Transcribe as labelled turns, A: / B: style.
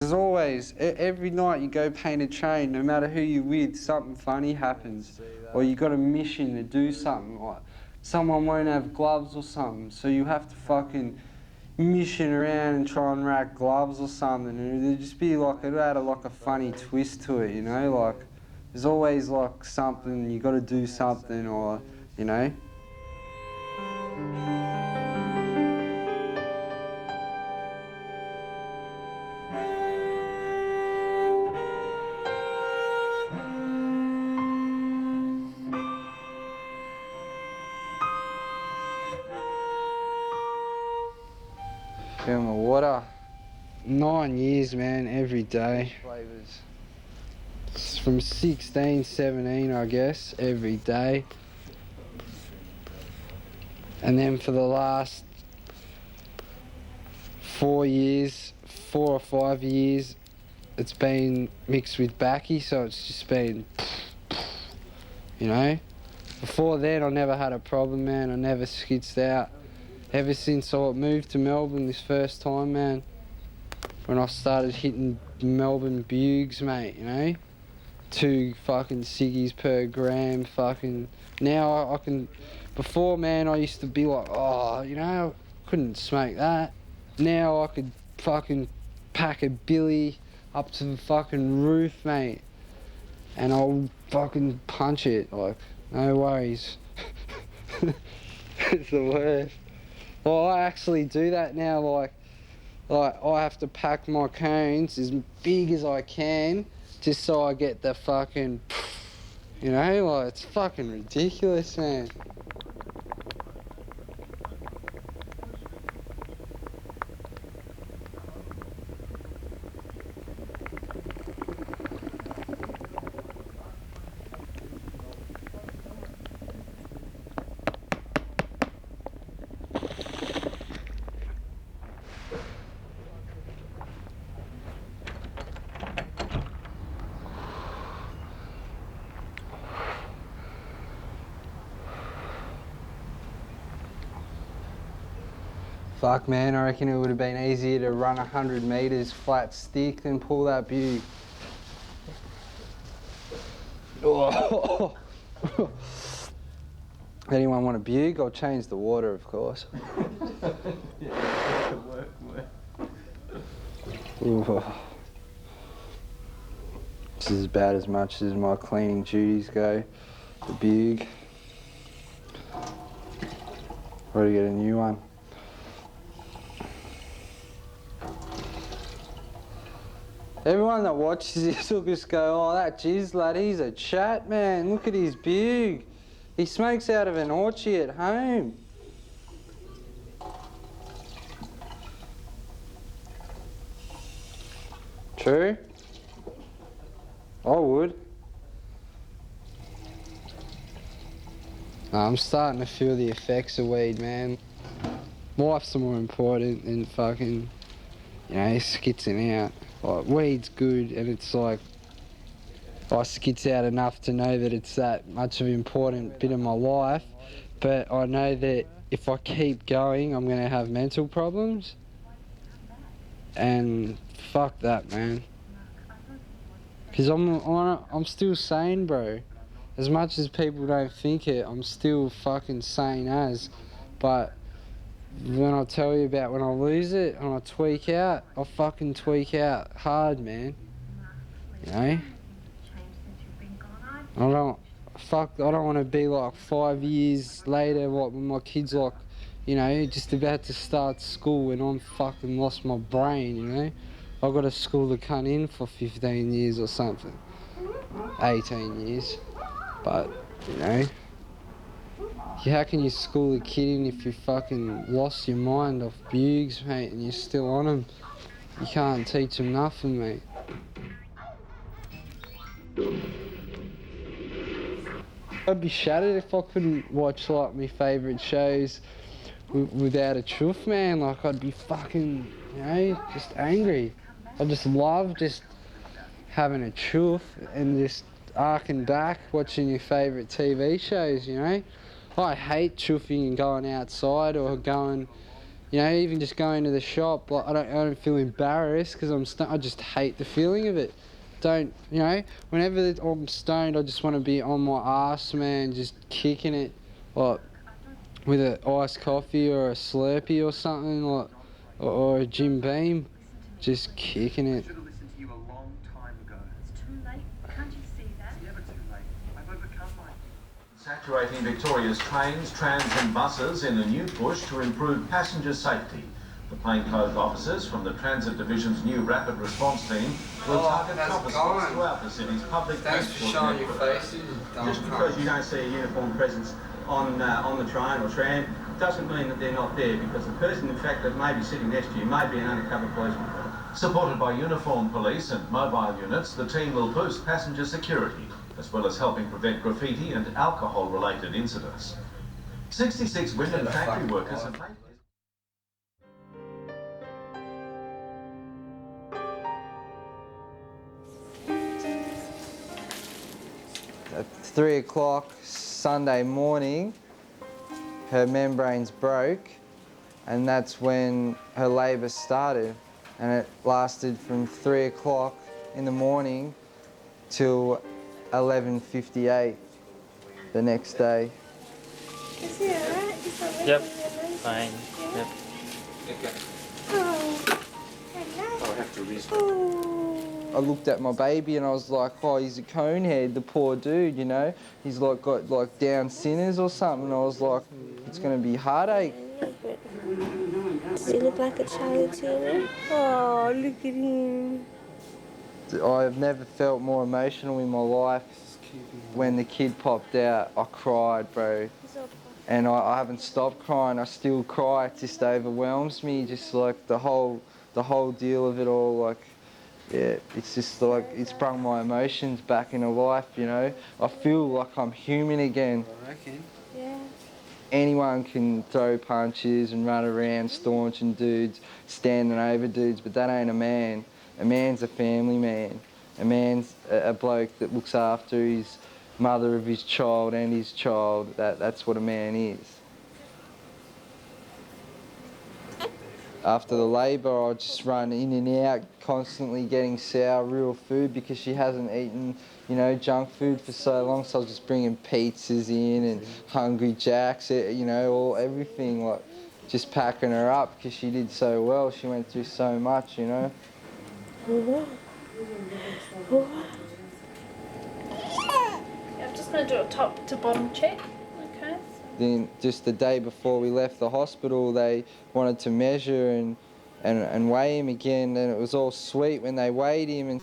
A: There's always, every night you go paint a train, no matter who you're with, something funny happens. Or you got a mission to do something, like someone won't have gloves or something, so you have to fucking mission around and try and rack gloves or something, and it'd just be like, it had like a funny twist to it, you know, like, there's always like something, you got to do something, or, you know. Fill my water. 9 years, man, every day. Flavours. From 16, 17, I guess, every day. And then for the last 4 or 5 years, it's been mixed with backy, so it's just been, you know. Before then, I never had a problem, man. I never skitzed out. Ever since I moved to Melbourne this first time, man, when I started hitting Melbourne bugs, mate, you know? 2 fucking ciggies per gram, fucking... Now I can... Before, man, I used to be like, oh, you know, I couldn't smoke that. Now I could fucking pack a billy up to the fucking roof, mate, and I'll fucking punch it, like, no worries. It's the worst. Well, I actually do that now, like I have to pack my cones as big as I can just so I get the fucking, you know, like, it's fucking ridiculous, man. Fuck, man, I reckon it would have been easier to run 100 metres flat stick than pull that bug. Oh. Anyone want a bug? I'll change the water, of course. This is about as much as my cleaning duties go. The bug. Got to get a new one. Everyone that watches this will just go, oh, that Jiz lad, he's a chat, man. Look at his bug. He smokes out of an orchard at home. True? I would. I'm starting to feel the effects of weed, man. Life's more important than fucking, you know, skitzing out. Like, weed's good, and it's like, I skits out enough to know that it's that much of an important bit of my life, but I know that if I keep going, I'm going to have mental problems, and fuck that, man. Because I'm still sane, bro. As much as people don't think it, I'm still fucking sane as, but when I tell you about when I lose it and I tweak out, I fucking tweak out hard, man. You know? I don't want to be like 5 years later, like, when my kid's like, you know, just about to start school and I'm fucking lost my brain, you know? I've got to school the cunt in for 15 years or something. 18 years. But, you know, how can you school a kid in if you fucking lost your mind off bugs, mate, and you're still on them? You can't teach them nothing, mate. I'd be shattered if I couldn't watch, like, my favourite shows without a truth, man. Like, I'd be fucking, you know, just angry. I just love just having a truth and just arcing back, watching your favourite TV shows, you know? I hate chuffing and going outside or going You know, even just going to the shop, like I don't feel embarrassed because I just hate the feeling of it. Don't, you know, whenever I'm stoned, I just want to be on my ass, man, just kicking it, like with an iced coffee or a Slurpee or something, like, or a Jim Beam, just kicking it.
B: Should have listened to you a long time ago. It's too late. Can't you see that? It's never too late. I've overcome my...
C: Saturating Victoria's trains, trams and buses in a new push to improve passenger safety. The plainclothes officers from the Transit Division's new rapid response team will target cover spots throughout the city's public transport network.
D: Just because you don't see a uniformed presence on the train or tram doesn't mean that they're not there, because the person, in fact, that may be sitting next to you may be an undercover policeman.
C: Supported by uniformed police and mobile units, the team will boost passenger security, as well as helping prevent graffiti and alcohol-related incidents. 66 women factory workers have made...
E: At 3 o'clock Sunday morning, her membranes broke, and that's when her labour started, and it lasted from 3 o'clock in the morning till 11:58 the next day.
F: Is he alright?
G: Yep, fine. Yep.
F: I'll
D: have to restart.
E: I looked at my baby and I was like, oh, he's a conehead, the poor dude, you know? He's like got like Down sinners or something. And I was like, it's gonna be heartache.
F: Does he look like a child to you? Oh, look at him.
E: I've never felt more emotional in my life. When the kid popped out, I cried, bro. And I haven't stopped crying. I still cry. It just overwhelms me. Just like the whole deal of it all. Like, yeah, it's just like it's brought my emotions back into life. You know, I feel like I'm human again.
A: I reckon.
F: Yeah.
E: Anyone can throw punches and run around staunching dudes, standing over dudes, but that ain't a man. A man's a family man. A man's a bloke that looks after his mother of his child and his child. That's what a man is. After the labour, I'll just run in and out, constantly getting sour real food because she hasn't eaten, you know, junk food for so long. So I was just bringing pizzas in and Hungry Jacks, you know, everything, like just packing her up because she did so well. She went through so much, you know.
H: I'm just going to do a top to bottom check. Okay.
E: Then just the day before we left the hospital, they wanted to measure and weigh him again, and it was all sweet when they weighed him. And